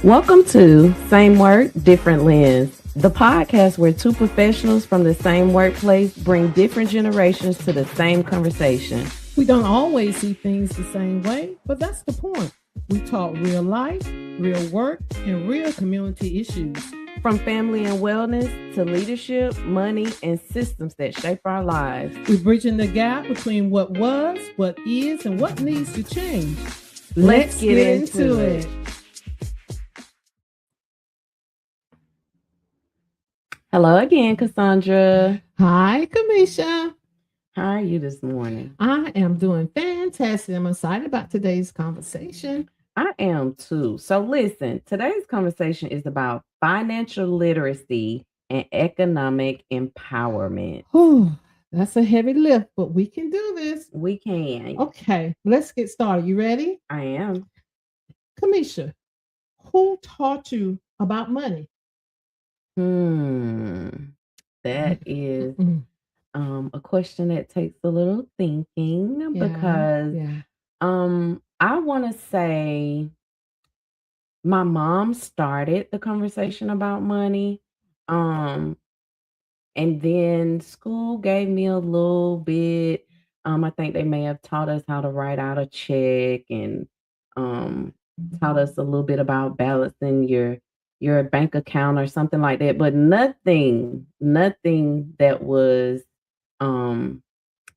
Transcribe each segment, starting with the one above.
Welcome to Same Work, Different Lens, the podcast where two professionals from the same workplace bring different generations to the same conversation. We don't always see things the same way, but that's the point. We talk real life, real work, and real community issues. From family and wellness to leadership, money, and systems that shape our lives. We're bridging the gap between what was, what is, and what needs to change. Let's get into it. Hello again, Cassandra. Hi, Kamisha. How are you this morning? I am doing fantastic. I'm excited about today's conversation. I am too. So listen, today's conversation is about financial literacy and economic empowerment. Oh, that's a heavy lift, but we can do this. We can. Okay, let's get started. You ready? I am. Kamisha, who taught you about money? That is a question that takes a little thinking because I want to say my mom started the conversation about money. And then school gave me a little bit. I think they may have taught us how to write out a check and taught us a little bit about balancing your bank account or something like that, but nothing that was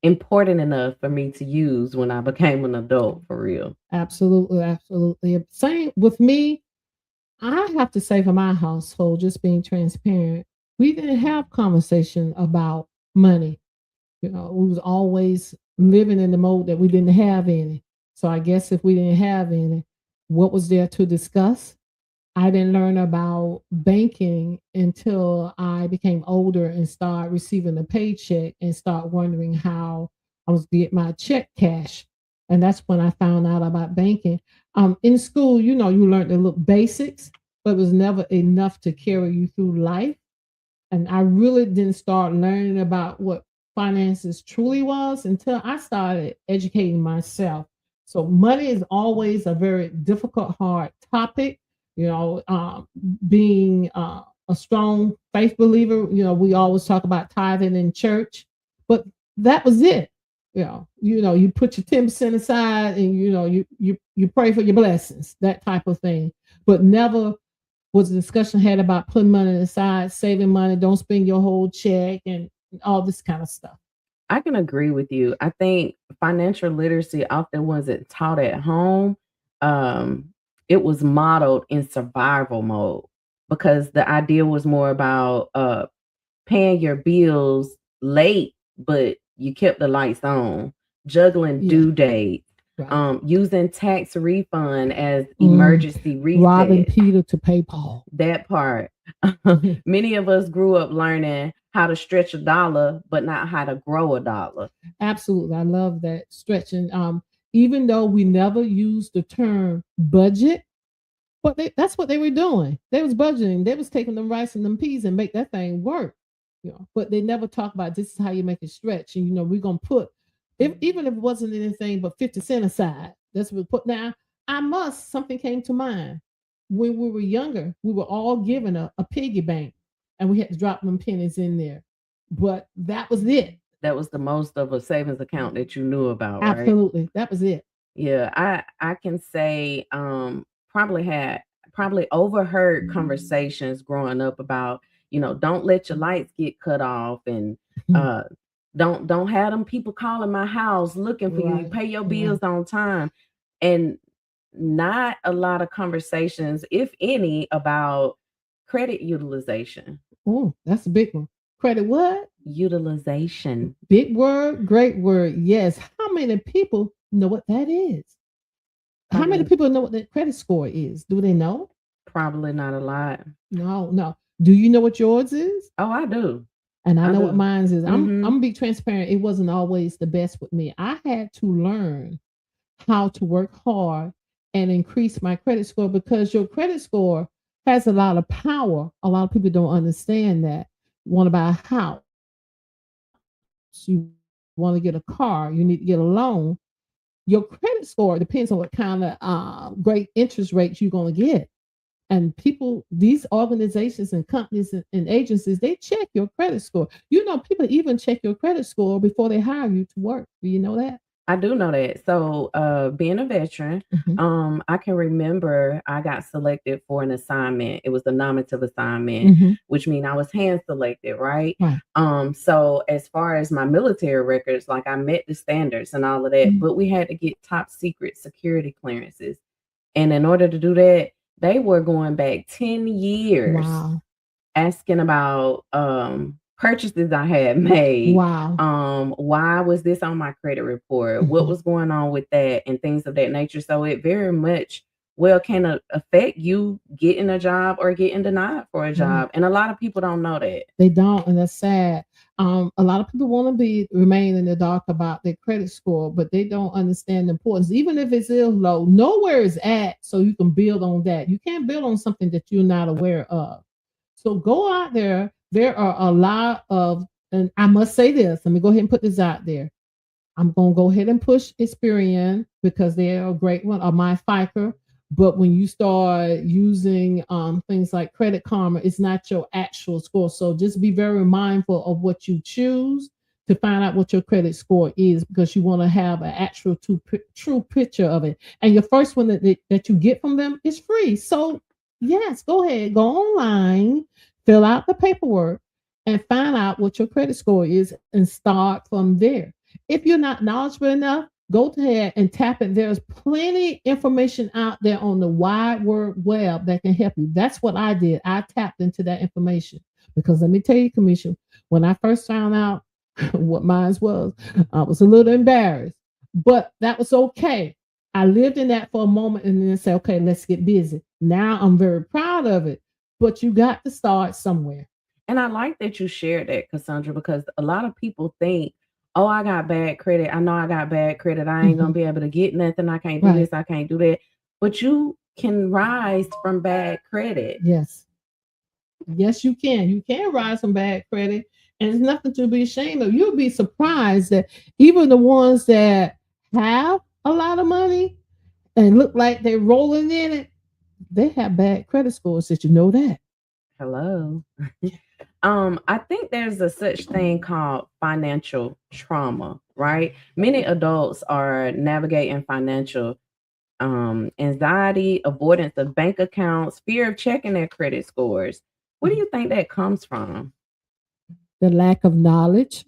important enough for me to use when I became an adult for real. Absolutely. Same with me. I have to say for my household, just being transparent, we didn't have conversation about money. We was always living in the mode that we didn't have any. So I guess if we didn't have any, what was there to discuss? I didn't learn about banking until I became older and started receiving a paycheck and start wondering how I was get my check cash. And that's when I found out about banking. In school, you learned the little basics, but it was never enough to carry you through life. And I really didn't start learning about what finances truly was until I started educating myself. So money is always a very difficult, hard topic. Being a strong faith believer, we always talk about tithing in church, but that was it. You put your 10% aside, and you pray for your blessings, that type of thing. But never was a discussion had about putting money aside, saving money, don't spend your whole check, and all this kind of stuff. I can agree with you. I think financial literacy often wasn't taught at home. It was modeled in survival mode because the idea was more about paying your bills late, but you kept the lights on, juggling due dates, using tax refund as emergency reset. Robbing Peter to pay Paul. That part. Many of us grew up learning how to stretch a dollar, but not how to grow a dollar. Absolutely. I love that stretching. Even though we never used the term budget, but that's what they were doing. They was budgeting. They was taking them rice and them peas and make that thing work. But they never talk about this is how you make it stretch. And we're gonna put even if it wasn't anything but 50 cents aside. That's what we put now. Something came to mind. When we were younger, we were all given a piggy bank and we had to drop them pennies in there. But that was it. That was the most of a savings account that you knew about, right? Absolutely. That was it. Yeah, I can say probably overheard conversations growing up about, don't let your lights get cut off and don't have them people calling my house looking for you. Pay your bills on time. And not a lot of conversations, if any, about credit utilization. Oh, that's a big one. Credit what? Utilization. Big word, great word. Yes. How many people know what that is? How many people know what the credit score is? Do they know? Probably not a lot. No. Do you know what yours is? Oh, I do. And I know what mine is. I'm gonna be transparent. It wasn't always the best with me. I had to learn how to work hard and increase my credit score because your credit score has a lot of power. A lot of people don't understand that. You want to buy a house, you want to get a car, you need to get a loan. Your credit score depends on what kind of great interest rates you're going to get. And people, these organizations and companies and agencies, they check your credit score. You know, people even check your credit score before they hire you to work. Do you know that? I do know that. So, being a veteran, Mhm. I can remember I got selected for an assignment. It was a nominative assignment, Mhm. which means I was hand selected, right? Right. So as far as my military records, like I met the standards and all of that, Mhm. but we had to get top secret security clearances. And in order to do that, they were going back 10 years Wow. asking about, purchases I had made, Wow. why was this on my credit report, what Mhm. was going on with that, and things of that nature. So it very much well can affect you getting a job or getting denied for a Yeah. job, and a lot of people don't know that. They don't, and that's sad. A lot of people want to be remain in the dark about their credit score, but they don't understand the importance. Even if it's still low, know where it's at so you can build on that. You can't build on something that you're not aware of. So go out there. There are a lot of, and I must say this. Let me go ahead and put this out there. I'm gonna go ahead and push Experian because they're a great one, or My FICA. But when you start using things like Credit Karma, it's not your actual score. So just be very mindful of what you choose to find out what your credit score is, because you want to have an actual true picture of it. And your first one that you get from them is free. So yes, go ahead, go online, fill out the paperwork, and find out what your credit score is, and start from there. If you're not knowledgeable enough, go ahead and tap it. There's plenty information out there on the wide world web that can help you. That's what I did. I tapped into that information because let me tell you, Commission, when I first found out what mine was, I was a little embarrassed, but that was okay. I lived in that for a moment and then say, okay, let's get busy. Now I'm very proud of it, but you got to start somewhere. And I like that you shared that, Cassandra, because a lot of people think, oh, I got bad credit. I know I got bad credit. I ain't gonna Mhm. be able to get nothing. I can't do Right. this. I can't do that. But you can rise from bad credit. Yes. Yes, you can. You can rise from bad credit, and it's nothing to be ashamed of. You'll be surprised that even the ones that have a lot of money and look like they're rolling in it, they have bad credit scores. Did you know that? Hello. I think there's a such thing called financial trauma, right? Many adults are navigating financial anxiety, avoidance of bank accounts, fear of checking their credit scores. Where do you think that comes from? The lack of knowledge.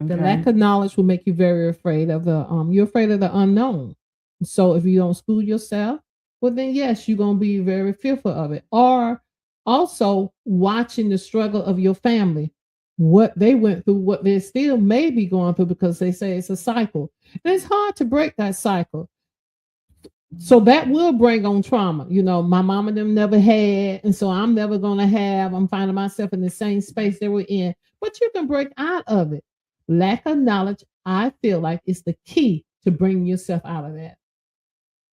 The lack Okay. of knowledge will make you very afraid of the you're afraid of the unknown. So if you don't school yourself, well then yes, you're gonna be very fearful of it. Or also watching the struggle of your family, what they went through, what they still may be going through, because they say it's a cycle. And it's hard to break that cycle. So that will bring on trauma. You know, my mom and them never had, and so I'm never gonna have. I'm finding myself in the same space they were in, but you can break out of it. Lack of knowledge, I feel like, is the key to bringing yourself out of that.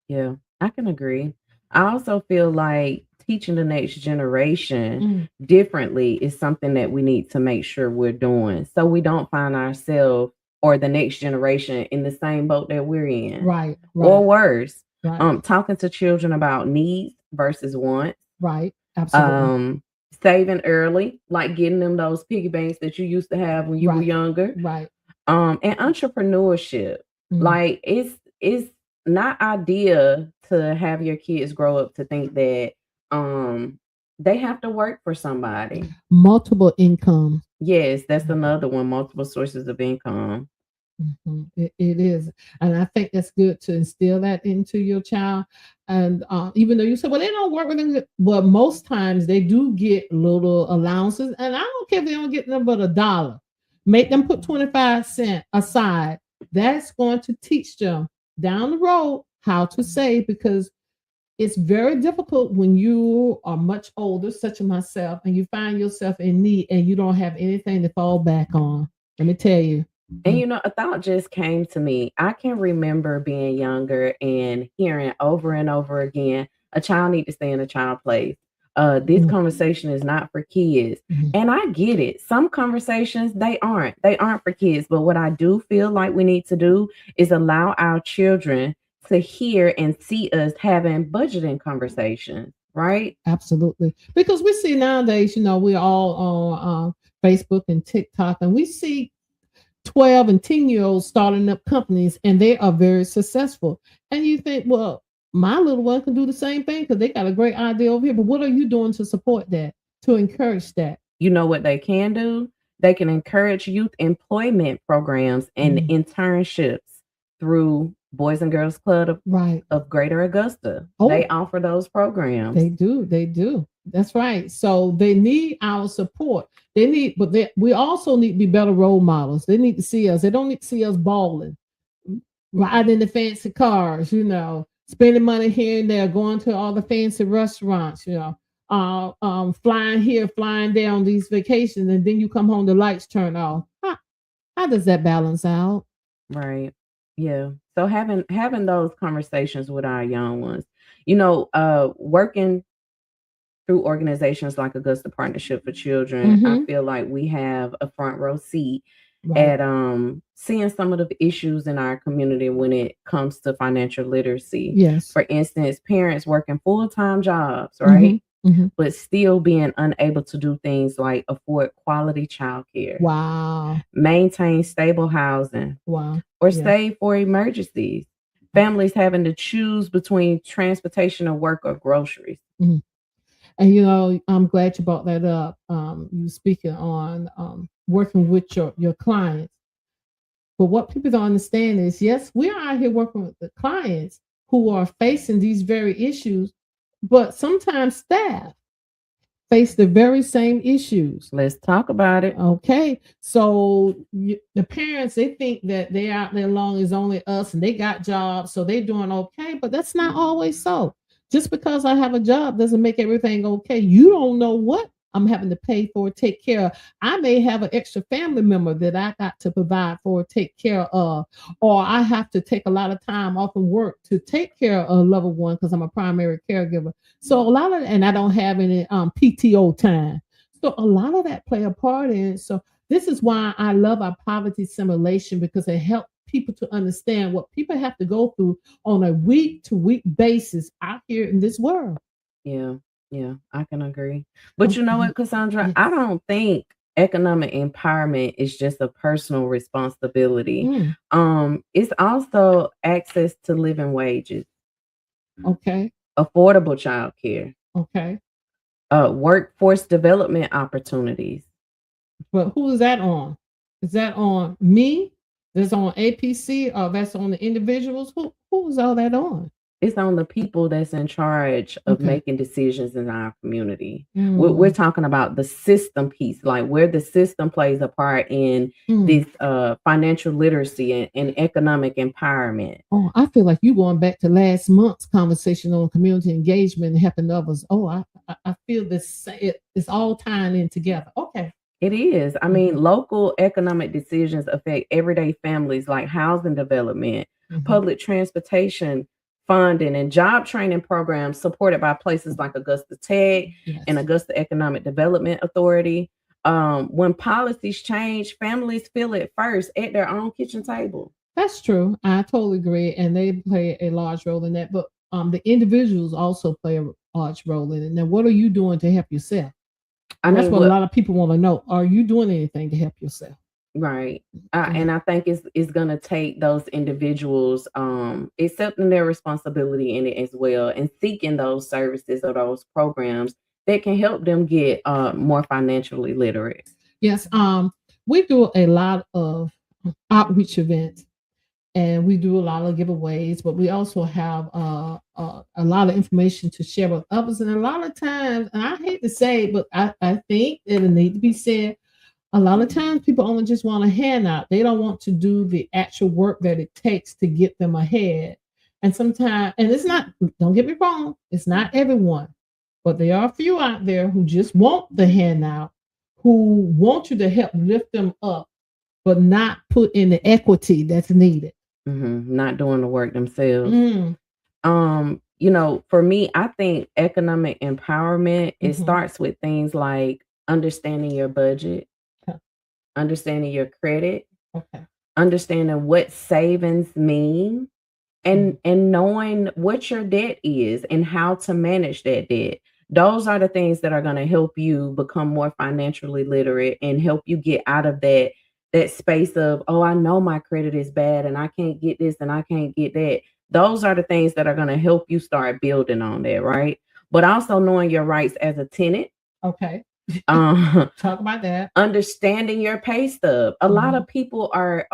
Yeah, I can agree. I also feel like teaching the next generation Mm. differently is something that we need to make sure we're doing so we don't find ourselves or the next generation in the same boat that we're in Right, or right, worse. right, Talking to children about needs versus wants, right. Absolutely. um, saving early, like getting them those piggy banks that you used to have when you were Right, younger, right. and entrepreneurship. Mm. Like it's not idea to have your kids grow up to think that um they have to work for somebody. Multiple income. Yes, that's another one, multiple sources of income. It is, and I think that's good to instill that into your child. And even though you say, "Well, they don't work with them," well, most times they do get little allowances, and I don't care if they don't get them but $1. Make them put 25 cents aside. That's going to teach them down the road how to save, because it's very difficult when you are much older, such as myself, and you find yourself in need and you don't have anything to fall back on. Let me tell you. And a thought just came to me. I can remember being younger and hearing over and over again, a child need to stay in a child place. This Mhm. conversation is not for kids. Mhm. And I get it. Some conversations they aren't. They aren't for kids. But what I do feel like we need to do is allow our children to hear and see us having budgeting conversations, right? Absolutely. Because we see nowadays, we're all on Facebook and TikTok, and we see 12 and 10-year-olds starting up companies, and they are very successful. And you think, well, my little one can do the same thing because they got a great idea over here. But what are you doing to support that, to encourage that? You know what they can do? They can encourage youth employment programs and internships through Boys and Girls Club of Greater Augusta. They offer those programs. They do. That's right. So they need our support. We also need to be better role models. They need to see us. They don't need to see us balling, riding the fancy cars, spending money here and there, going to all the fancy restaurants, flying here, flying down these vacations, and then you come home, the lights turn off. How does that balance out? Right. Yeah. So having those conversations with our young ones, working through organizations like Augusta Partnership for Children, I feel like we have a front row seat at seeing some of the issues in our community when it comes to financial literacy. Yes. For instance, parents working full-time jobs, right? But still being unable to do things like afford quality childcare. Wow. Maintain stable housing. Wow. Or save for emergencies. Families having to choose between transportation or work or groceries. And I'm glad you brought that up. You speaking on working with your clients. But what people don't understand is, yes, we are out here working with the clients who are facing these very issues, but sometimes staff face the very same issues. Let's talk about it. Okay. So the parents, they think that they're out there long as only us and they got jobs, so they're doing okay, but that's not always so. Just because I have a job doesn't make everything okay. You don't know what I'm having to pay for, take care of. I may have an extra family member that I got to provide for, take care of, or I have to take a lot of time off from work to take care of a loved one because I'm a primary caregiver. So and I don't have any PTO time. So a lot of that play a part in it. So this is why I love our poverty simulation, because it helps people to understand what people have to go through on a week-to-week basis out here in this world. Yeah, I can agree. But you know what, Cassandra? I don't think economic empowerment is just a personal responsibility. It's also access to living wages. Okay. Affordable childcare. Okay. Workforce development opportunities. But who is that on? Is that on me? That's on APC, or that's on the individuals? Who is all that on? It's on the people that's in charge of making decisions in our community. We're talking about the system piece, like where the system plays a part in this financial literacy and economic empowerment. Oh, I feel like you're going back to last month's conversation on community engagement and helping others. Oh, I feel this. It's all tying in together. Okay. It is. I mean, local economic decisions affect everyday families, like housing development, public transportation, funding, and job training programs supported by places like Augusta Tech and Augusta Economic Development Authority. When policies change, families feel it first at their own kitchen table. That's true. I totally agree. And they play a large role in that. But the individuals also play a large role in it. Now, what are you doing to help yourself? That's what a lot of people want to know. Are you doing anything to help yourself? Right. And I think it's going to take those individuals accepting their responsibility in it as well, and seeking those services or those programs that can help them get more financially literate. Yes. We do a lot of outreach events, and we do a lot of giveaways, but we also have a lot of information to share with others. And a lot of times, and I hate to say it, but I think it needs to be said, a lot of times people only just want a handout. They don't want to do the actual work that it takes to get them ahead. And sometimes, and it's not, don't get me wrong, it's not everyone, but there are a few out there who just want the handout, who want you to help lift them up, but not put in the equity that's needed. Not doing the work themselves. For me, I think economic empowerment, it starts with things like understanding your budget, understanding your credit, understanding what savings mean, and knowing what your debt is and how to manage that debt. Those are the things that are going to help you become more financially literate and help you get out of that space of, oh, I know my credit is bad and I can't get this and I can't get that. Those are the things that are going to help you start building on that, right? But also knowing your rights as a tenant. Okay. Talk about that. Understanding your pay stub. A lot of people are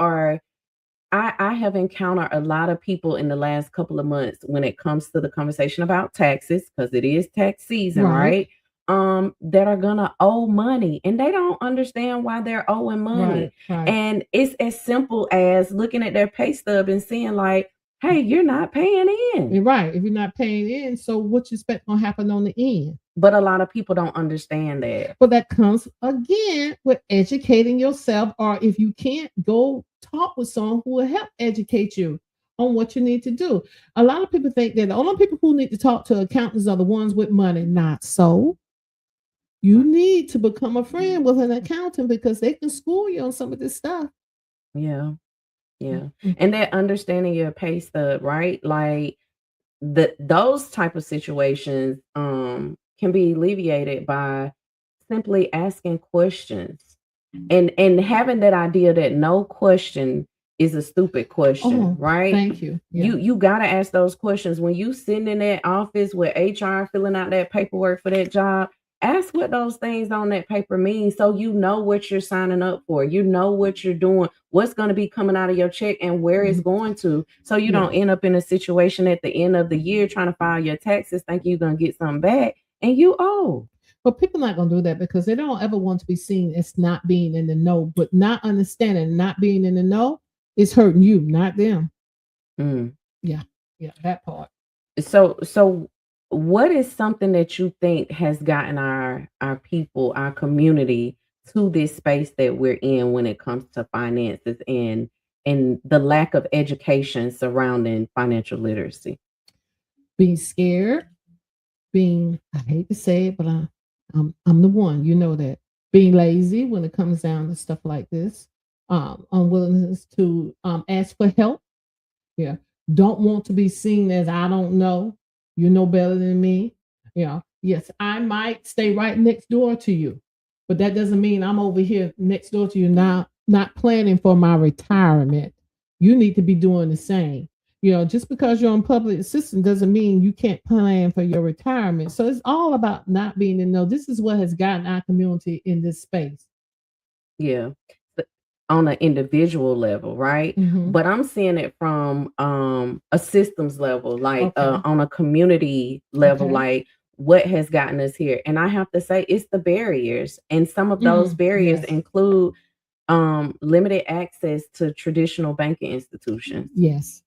I have encountered a lot of people in the last couple of months when it comes to the conversation about taxes, because it is tax season, right? That are gonna owe money and they don't understand why they're owing money. Right. And it's as simple as looking at their pay stub and seeing like, hey, you're not paying in. Right. If you're not paying in, so what you expect gonna happen on the end? But a lot of people don't understand that. But that comes again with educating yourself, or if you can't, go talk with someone who will help educate you on what you need to do. A lot of people think that the only people who need to talk to accountants are the ones with money. Not so. You need to become a friend with an accountant because they can school you on some of this stuff. Yeah. And that understanding your pay stub, right? Like those type of situations can be alleviated by simply asking questions and having that idea that no question is a stupid question, right? Thank you. Yeah. You got to ask those questions when you sitting in that office with HR filling out that paperwork for that job. Ask what those things on that paper mean so you know what you're signing up for. You know what you're doing, what's going to be coming out of your check and where it's going to. So you don't end up in a situation at the end of the year trying to file your taxes thinking you're going to get something back and you owe. But people not going to do that because they don't ever want to be seen as not being in the know. But not understanding, not being in the know is hurting you, not them. Yeah, that part. So what is something that you think has gotten our people, our community to this space that we're in when it comes to finances and the lack of education surrounding financial literacy? Being scared, I hate to say it, but I'm the one, you know that. Being lazy when it comes down to stuff like this. Unwillingness to ask for help. Yeah. Don't want to be seen as I don't know. You know better than me. Yes, I might stay right next door to you, but that doesn't mean I'm over here next door to you now, not planning for my retirement. You need to be doing the same. Just because you're on public assistance doesn't mean you can't plan for your retirement. So it's all about not being in know. This is what has gotten our community in this space. Yeah. On an individual level, right? But I'm seeing it from a systems level, like on a community level, like what has gotten us here. And I have to say it's the barriers. And some of those barriers include limited access to traditional banking institutions. Yes.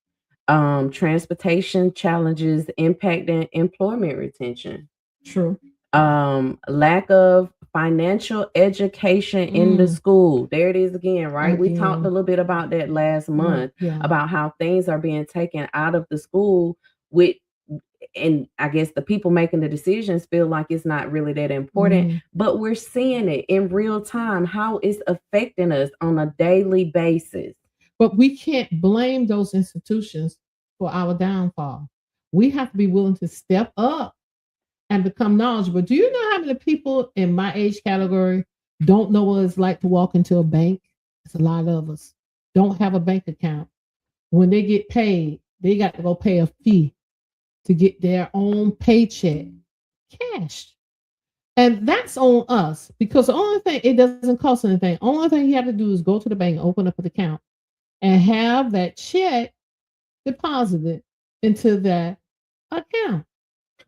Transportation challenges impacting employment retention. True. Lack of financial education in the school. There it is again, right? We talked a little bit about that last month about how things are being taken out of the school and I guess the people making the decisions feel like it's not really that important, but we're seeing it in real time, how it's affecting us on a daily basis. But we can't blame those institutions for our downfall. We have to be willing to step up and become knowledgeable. Do you know how many people in my age category don't know what it's like to walk into a bank? It's a lot of us. Don't have a bank account. When they get paid, they got to go pay a fee to get their own paycheck cashed. And that's on us because the only thing, it doesn't cost anything. Only thing you have to do is go to the bank, open up an account, and have that check deposited into that account.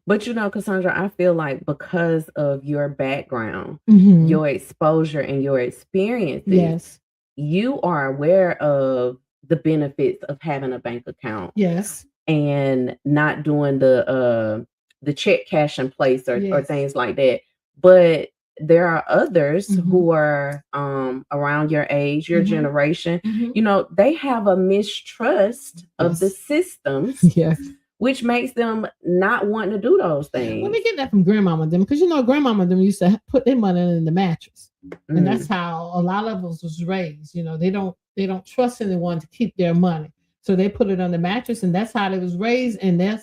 But Cassandra, I feel like because of your background, your exposure and your experiences, you are aware of the benefits of having a bank account. Yes. And not doing the check cash in place or things like that. But there are others who are around your age, your generation, they have a mistrust of the systems. Yes. Which makes them not want to do those things. Let me get that from grandmama them, because grandmama them used to put their money in the mattress, and that's how a lot of us was raised. They don't trust anyone to keep their money. So they put it on the mattress, and that's how it was raised. And their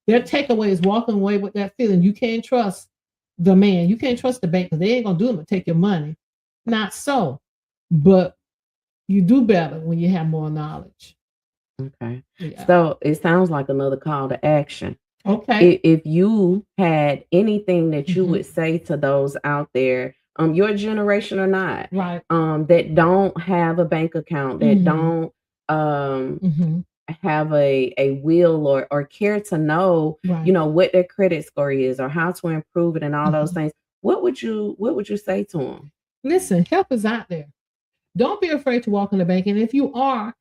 takeaway is walking away with that feeling. You can't trust the man. You can't trust the bank because they ain't gonna do them to take your money. Not so, but you do better when you have more knowledge. Okay. Yeah. So it sounds like another call to action. Okay. If you had anything that you would say to those out there, your generation or not, right, that don't have a bank account, that don't have a will or care to know, right, you know, what their credit score is or how to improve it and all those things, what would you say to them? Listen, help is out there. Don't be afraid to walk in the bank. And if you are,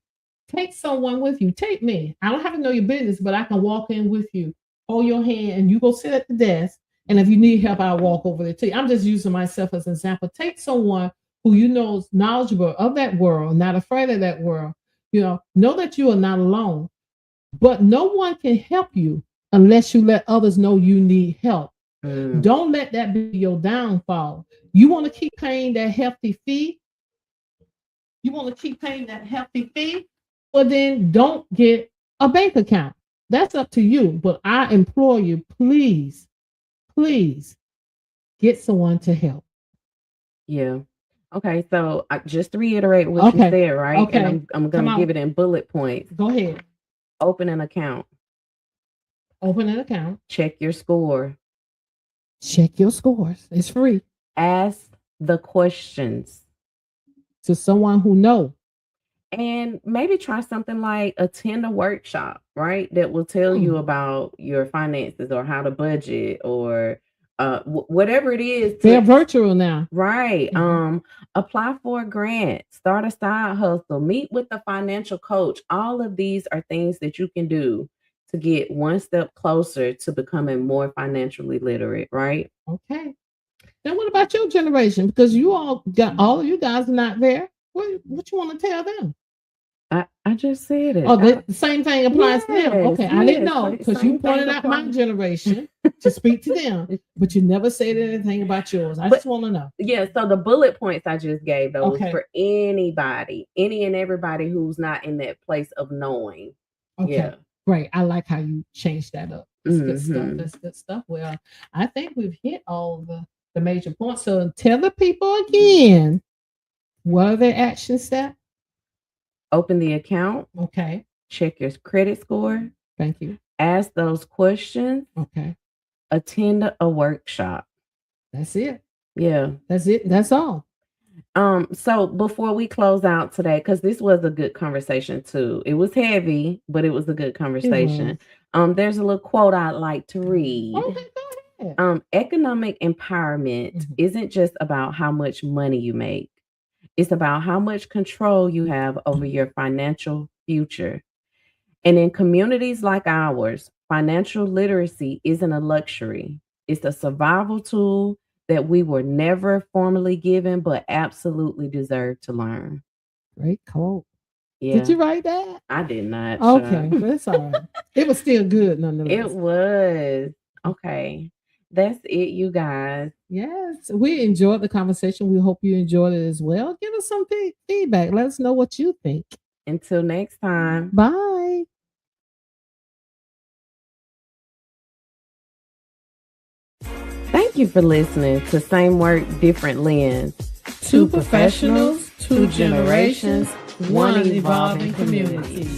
take someone with you. Take me. I don't have to know your business, but I can walk in with you, hold your hand, and you go sit at the desk. And if you need help, I'll walk over there to you. I'm just using myself as an example. Take someone who you know is knowledgeable of that world, not afraid of that world. Know that you are not alone. But no one can help you unless you let others know you need help. Don't let that be your downfall. You want to keep paying that hefty fee? Well, then don't get a bank account. That's up to you. But I implore you, please get someone to help. Yeah. Okay. So just to reiterate what you said, right? Okay. And I'm going to give it in bullet points. Go ahead. Open an account. Check your score. Check your scores. It's free. Ask the questions to someone who knows. And maybe try something like attend a workshop, right? That will tell you about your finances or how to budget or whatever it is. They're virtual now. Right. Apply for a grant, start a side hustle, meet with a financial coach. All of these are things that you can do to get one step closer to becoming more financially literate, right? Okay. Now, what about your generation? Because you all of you guys are not there. What you want to tell them? I just said it. Oh, the same thing applies to them. Okay, I didn't know because you pointed out my generation to speak to them, but you never said anything about yours. I just want to know. Yeah, so the bullet points I just gave those for anybody, any and everybody who's not in that place of knowing. Okay, yeah. Great. I like how you changed that up. That's good stuff. That's good stuff. Well, I think we've hit all the major points. So tell the people again, what are their action steps? Open the account. Okay. Check your credit score. Thank you. Ask those questions. Okay. Attend a workshop. That's it. Yeah. That's it. That's all. So before we close out today, because this was a good conversation too. It was heavy, but it was a good conversation. There's a little quote I'd like to read. Okay, go ahead. Economic empowerment isn't just about how much money you make. It's about how much control you have over your financial future. And in communities like ours, financial literacy isn't a luxury. It's a survival tool that we were never formally given, but absolutely deserve to learn. Great quote. Yeah. Did you write that? I did not. Okay, that's all right. It was still good nonetheless. It was. Okay. That's it, you guys. Yes, we enjoyed the conversation. We hope you enjoyed it as well. Give us some feedback. Let us know what you think. Until next time. Bye. Thank you for listening to Same Work, Different Lens. Two professionals, two generations, one evolving community.